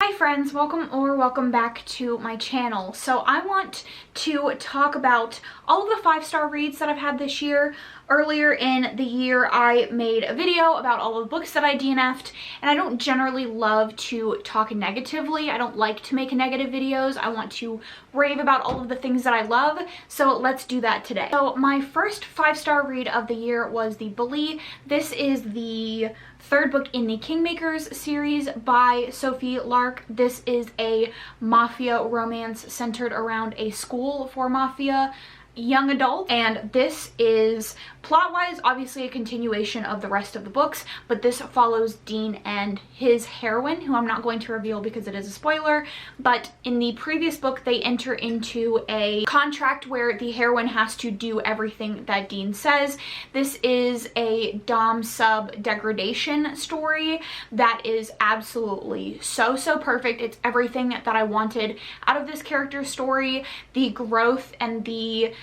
Hi friends, welcome back to my channel. So I want to talk about all of the 5-star reads that I've had this year. Earlier in the year, I made a video about all of the books that I DNF'd, and I don't generally love to talk negatively. I don't like to make negative videos. I want to rave about all of the things that I love, so let's do that today. So my first 5-star read of the year was The Bully. This is the third book in the Kingmakers series by Sophie Lark. This is a mafia romance centered around a school for mafia young adult, and this is plot-wise obviously a continuation of the rest of the books, but this follows Dean and his heroine, who I'm not going to reveal because it is a spoiler. But in the previous book they enter into a contract where the heroine has to do everything that Dean says. This is a dom sub degradation story that is absolutely so perfect. It's everything that I wanted out of this character story. The growth and the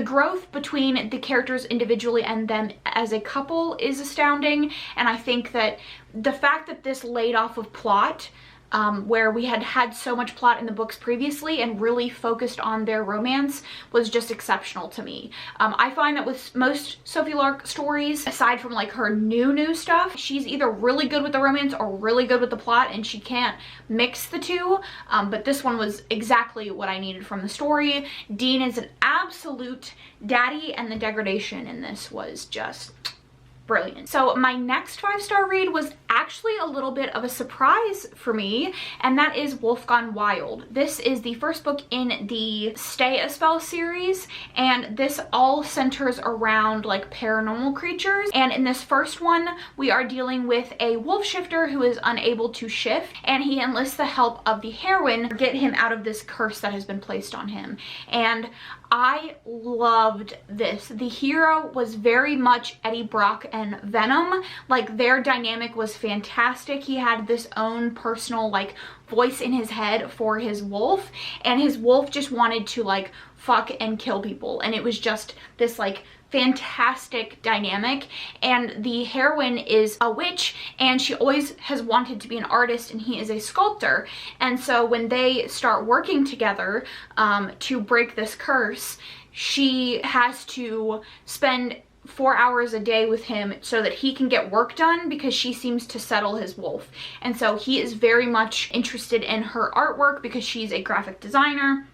growth between the characters individually and them as a couple is astounding, and I think that the fact that this laid off of plot, where we had so much plot in the books previously and really focused on their romance, was just exceptional to me. I find that with most Sophie Lark stories, aside from like her new stuff, she's either really good with the romance or really good with the plot, and she can't mix the two. But this one was exactly what I needed from the story. Dean is an absolute daddy, and the degradation in this was just brilliant. So my next 5-star read was actually a little bit of a surprise for me, and that is Wolf Gone Wild. This is the first book in the Stay a Spell series, and this all centers around like paranormal creatures. And in this first one, we are dealing with a wolf shifter who is unable to shift, and he enlists the help of the heroine to get him out of this curse that has been placed on him. And I loved this. The hero was very much Eddie Brock and Venom. Like, their dynamic was fantastic. He had this own personal like voice in his head for his wolf, and his wolf just wanted to like fuck and kill people, and it was just this like fantastic dynamic. And the heroine is a witch, and she always has wanted to be an artist, and he is a sculptor. And so when they start working together to break this curse, she has to spend 4 hours a day with him so that he can get work done, because she seems to settle his wolf. And so he is very much interested in her artwork because she's a graphic designer,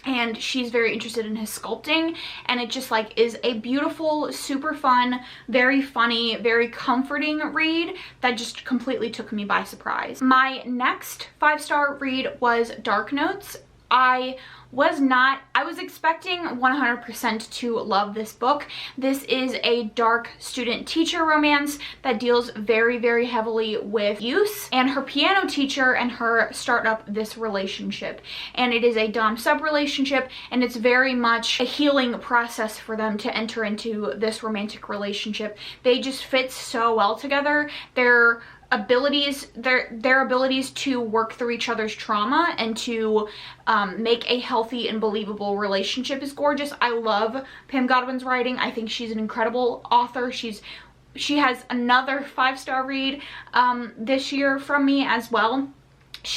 and she's very interested in his sculpting, and it just like is a beautiful, super fun, very funny, very comforting read that just completely took me by surprise. My next 5-star read was Dark Notes. I was expecting 100% to love this book. This is a dark student-teacher romance that deals very heavily with use, and her piano teacher and her start up this relationship. And it is a dom-sub relationship, and it's very much a healing process for them to enter into this romantic relationship. They just fit so well together. Their abilities to work through each other's trauma and to make a healthy and believable relationship is gorgeous. I love Pam Godwin's writing. I think she's an incredible author. She has another 5-star read this year from me as well.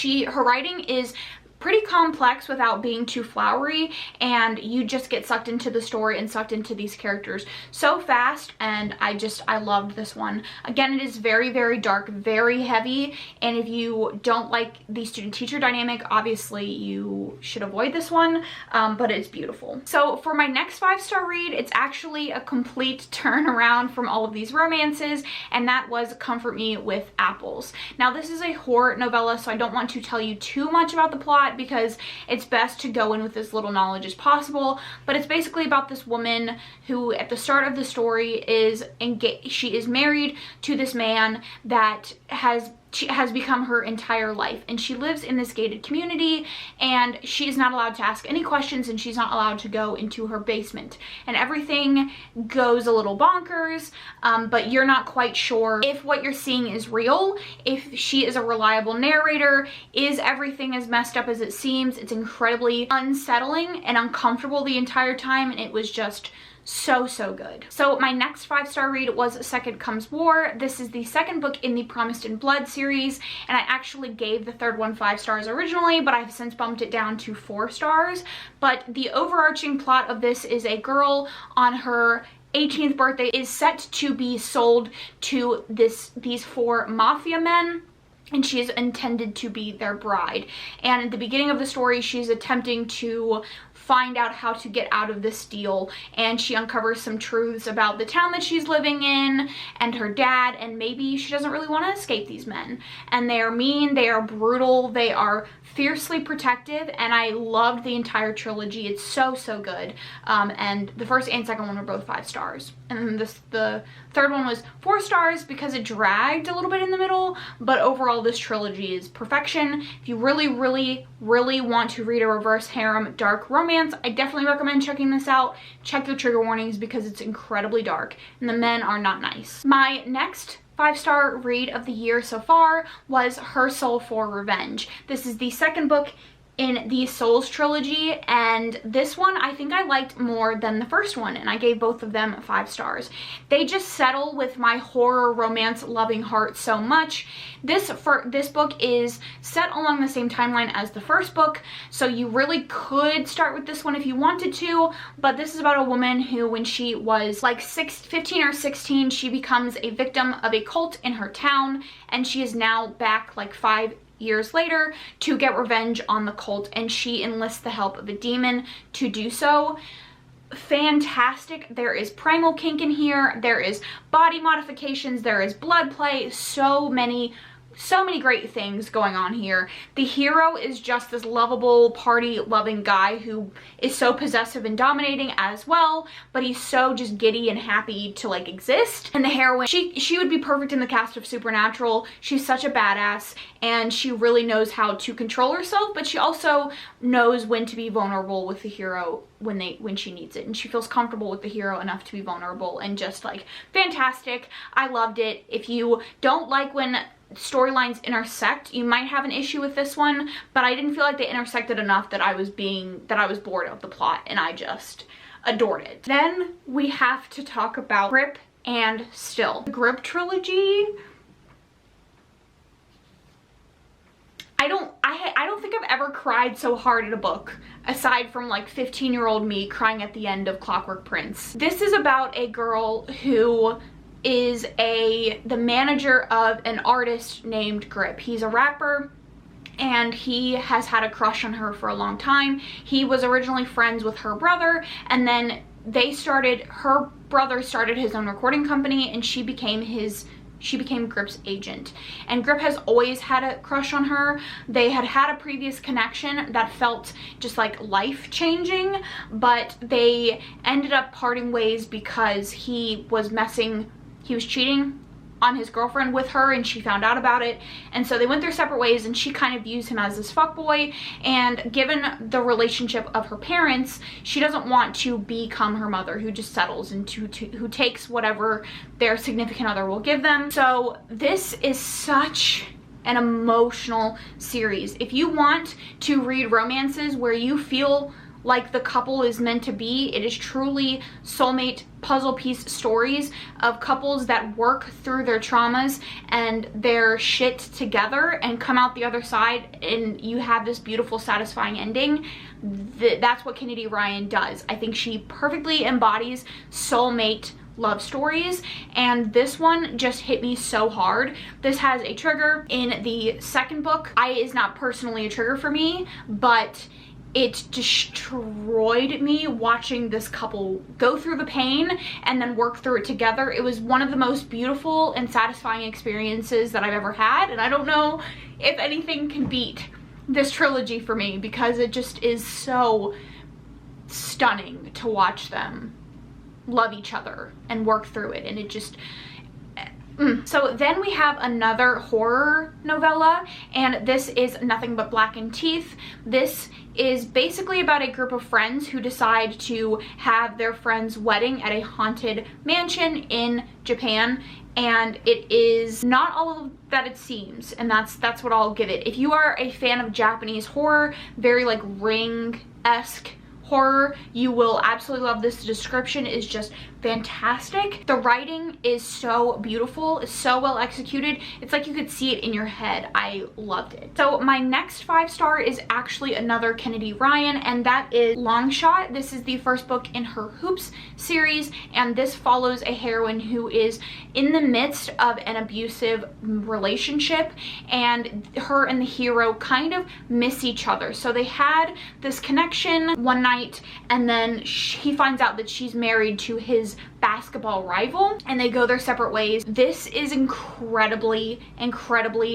Her writing is pretty complex without being too flowery, and you just get sucked into the story and sucked into these characters so fast, and I loved this one. Again, it is very dark, very heavy, and if you don't like the student-teacher dynamic, obviously you should avoid this one, but it's beautiful. So for my next 5-star read, it's actually a complete turnaround from all of these romances, and that was Comfort Me with Apples. Now, this is a horror novella, so I don't want to tell you too much about the plot because it's best to go in with as little knowledge as possible. But it's basically about this woman who at the start of the story is engaged. She is married to this man that has become her entire life, and she lives in this gated community, and she is not allowed to ask any questions, and she's not allowed to go into her basement, and everything goes a little bonkers, but you're not quite sure if what you're seeing is real, if she is a reliable narrator, is everything as messed up as it seems. It's incredibly unsettling and uncomfortable the entire time, and it was just So, so good. So my next 5-star read was Second Comes War. This is the second book in the Promised in Blood series, and I actually gave the third one 5 stars originally, but I've since bumped it down to 4 stars. But the overarching plot of this is a girl on her 18th birthday is set to be sold to these 4 mafia men, and she is intended to be their bride. And at the beginning of the story, she's attempting to find out how to get out of this deal, and she uncovers some truths about the town that she's living in and her dad, and maybe she doesn't really want to escape these men. And they are mean, they are brutal, they are fiercely protective, and I loved the entire trilogy. It's so, so good. And the first and second one were both 5 stars. And the third one was 4 stars because it dragged a little bit in the middle, but overall this trilogy is perfection. If you really, really, really want to read a reverse harem dark romance, I definitely recommend checking this out. Check your trigger warnings because it's incredibly dark and the men are not nice. My next 5-star read of the year so far was Her Soul for Revenge. This is the second book in the Souls trilogy, and this one I think I liked more than the first one, and I gave both of them 5 stars. They just settle with my horror romance loving heart so much. This book is set along the same timeline as the first book, so you really could start with this one if you wanted to, but this is about a woman who, when she was like 15 or 16, she becomes a victim of a cult in her town, and she is now back like 5 years later to get revenge on the cult, and she enlists the help of a demon to do so. Fantastic. There is primal kink in here, there is body modifications, there is blood play, so many great things going on here. The hero is just this lovable, party-loving guy who is so possessive and dominating as well, but he's so just giddy and happy to like exist. And the heroine, she would be perfect in the cast of Supernatural. She's such a badass, and she really knows how to control herself, but she also knows when to be vulnerable with the hero when she needs it, and she feels comfortable with the hero enough to be vulnerable, and just like fantastic. I loved it. If you don't like when storylines intersect, you might have an issue with this one, but I didn't feel like they intersected enough that I was bored of the plot, and I just adored it. Then we have to talk about Grip and Still. The Grip trilogy, I don't think I've ever cried so hard at a book, aside from like 15-year-old me crying at the end of Clockwork Prince. This is about a girl who is the manager of an artist named Grip. He's a rapper, and he has had a crush on her for a long time. He was originally friends with her brother, and then her brother started his own recording company, and she became Grip's agent. And Grip has always had a crush on her. They had had a previous connection that felt just like life-changing, but they ended up parting ways because he was cheating on his girlfriend with her, and she found out about it, and so they went their separate ways, and she kind of views him as this fuckboy. And given the relationship of her parents, she doesn't want to become her mother, who just settles and who takes whatever their significant other will give them. So this is such an emotional series. If you want to read romances where you feel like the couple is meant to be, it is truly soulmate puzzle piece stories of couples that work through their traumas and their shit together and come out the other side, and you have this beautiful, satisfying ending. That's what Kennedy Ryan does. I think she perfectly embodies soulmate love stories, and this one just hit me so hard. This has a trigger in the second book. Is not personally a trigger for me, but it destroyed me watching this couple go through the pain and then work through it together. It was one of the most beautiful and satisfying experiences that I've ever had, and I don't know if anything can beat this trilogy for me, because it just is so stunning to watch them love each other and work through it, and it just So then we have another horror novella, and this is Nothing But Blackened Teeth. This is basically about a group of friends who decide to have their friend's wedding at a haunted mansion in Japan, and it is not all of that it seems, and that's what I'll give it. If you are a fan of Japanese horror, very like Ring-esque horror, you will absolutely love this. The description is just fantastic. The writing is so beautiful, it's so well executed. It's like you could see it in your head. I loved it. So my next 5-star is actually another Kennedy Ryan, and that is Long Shot. This is the first book in her Hoops series, and this follows a heroine who is in the midst of an abusive relationship, and her and the hero kind of miss each other. So they had this connection one night, and then he finds out that she's married to his basketball rival, and they go their separate ways. This is incredibly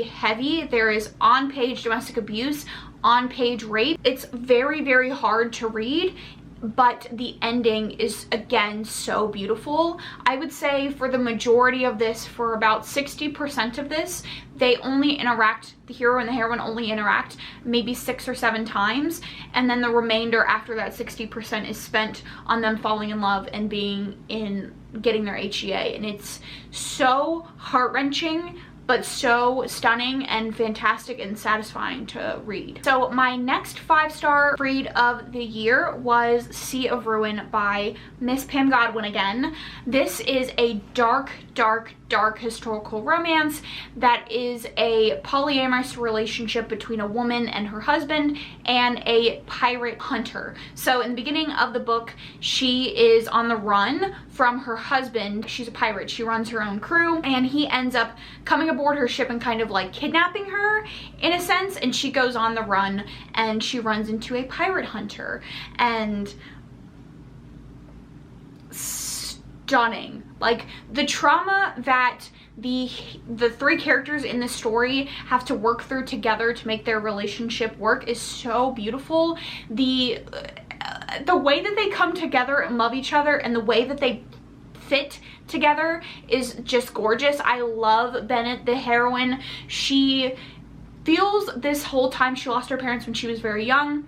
heavy. There is on-page domestic abuse, on-page rape. It's very hard to read, but the ending is again so beautiful. I would say for the majority of this, for about 60% of this, they only interact, the hero and the heroine only interact maybe 6 or 7 times, and then the remainder after that 60% is spent on them falling in love and getting their HEA. And it's so heart-wrenching, but so stunning and fantastic and satisfying to read. So my next 5-star read of the year was Sea of Ruin by Miss Pam Godwin again. This is a dark historical romance that is a polyamorous relationship between a woman and her husband and a pirate hunter. So in the beginning of the book, she is on the run from her husband. She's a pirate, she runs her own crew, and he ends up coming aboard her ship and kind of like kidnapping her in a sense, and she goes on the run and she runs into a pirate hunter. And stunning. Like, the trauma that the 3 characters in this story have to work through together to make their relationship work is so beautiful. The way that they come together and love each other, and the way that they fit together is just gorgeous. I love Bennett, the heroine. She feels this whole time, she lost her parents when she was very young,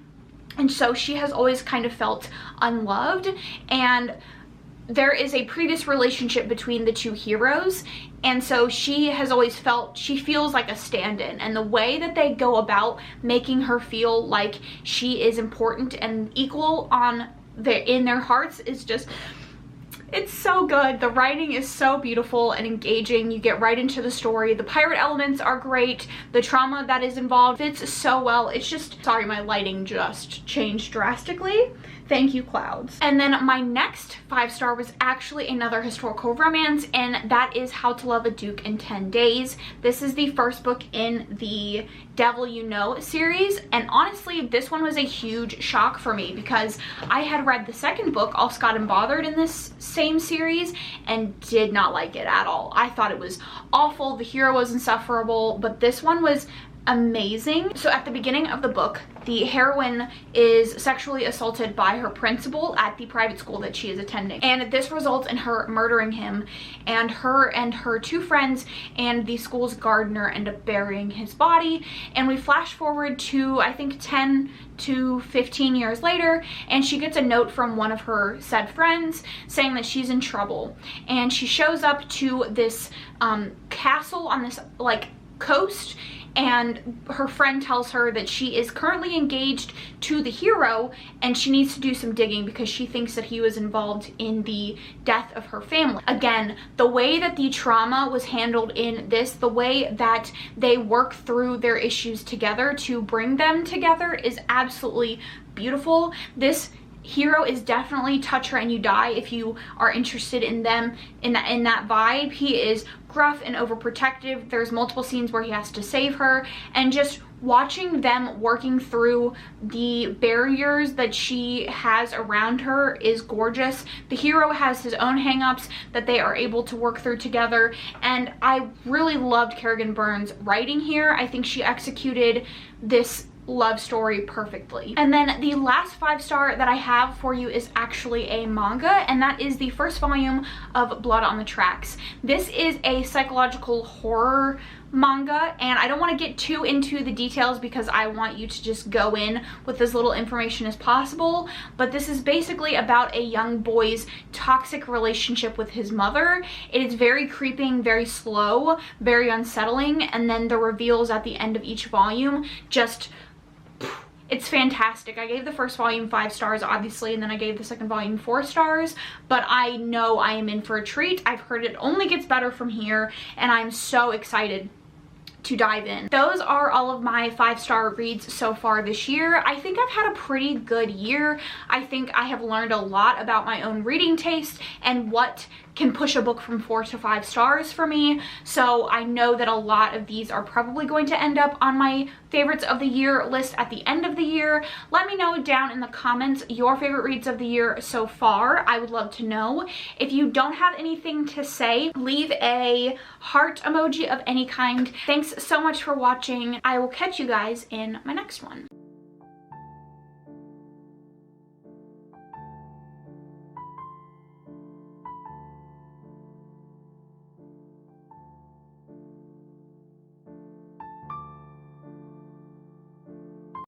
and so she has always kind of felt unloved, and there is a previous relationship between the 2 heroes, and so she has always felt, she feels like a stand-in, and the way that they go about making her feel like she is important and equal in their hearts is just, it's so good. The writing is so beautiful and engaging. You get right into the story. The pirate elements are great. The trauma that is involved fits so well. It's just, sorry, my lighting just changed drastically. Thank you, clouds. And then my next 5-star was actually another historical romance, and that is How to Love a Duke in 10 Days. This is the first book in the Devil You Know series, and honestly, this one was a huge shock for me because I had read the second book, All Scott and Bothered, in this same series and did not like it at all. I thought it was awful. The hero was insufferable, but this one was amazing. So at the beginning of the book, the heroine is sexually assaulted by her principal at the private school that she is attending, and this results in her murdering him, and her 2 friends and the school's gardener end up burying his body. And we flash forward to, I think, 10 to 15 years later, and she gets a note from one of her said friends saying that she's in trouble, and she shows up to this castle on this like coast, and her friend tells her that she is currently engaged to the hero and she needs to do some digging because she thinks that he was involved in the death of her family. Again, the way that the trauma was handled in this, the way that they work through their issues together to bring them together is absolutely beautiful. This hero is definitely touch her and you die if you are interested in them, in that vibe. He is gruff and overprotective. There's multiple scenes where he has to save her, and just watching them working through the barriers that she has around her is gorgeous. The hero has his own hang-ups that they are able to work through together, and I really loved Kerrigan Byrne's writing here. I think she executed this love story perfectly. And then the last 5-star that I have for you is actually a manga, and that is the first volume of Blood on the Tracks. This is a psychological horror manga, and I don't want to get too into the details because I want you to just go in with as little information as possible, but this is basically about a young boy's toxic relationship with his mother. It is very creeping, very slow, very unsettling, and then the reveals at the end of each volume just It's fantastic. I gave the first volume 5 stars, obviously, and then I gave the second volume 4 stars, but I know I am in for a treat. I've heard it only gets better from here, and I'm so excited to dive in. Those are all of my 5-star reads so far this year. I think I've had a pretty good year. I think I have learned a lot about my own reading taste and what can push a book from 4 to 5 stars for me. So I know that a lot of these are probably going to end up on my favorites of the year list at the end of the year. Let me know down in the comments your favorite reads of the year so far. I would love to know. If you don't have anything to say, leave a heart emoji of any kind. Thanks so much for watching. I will catch you guys in my next one.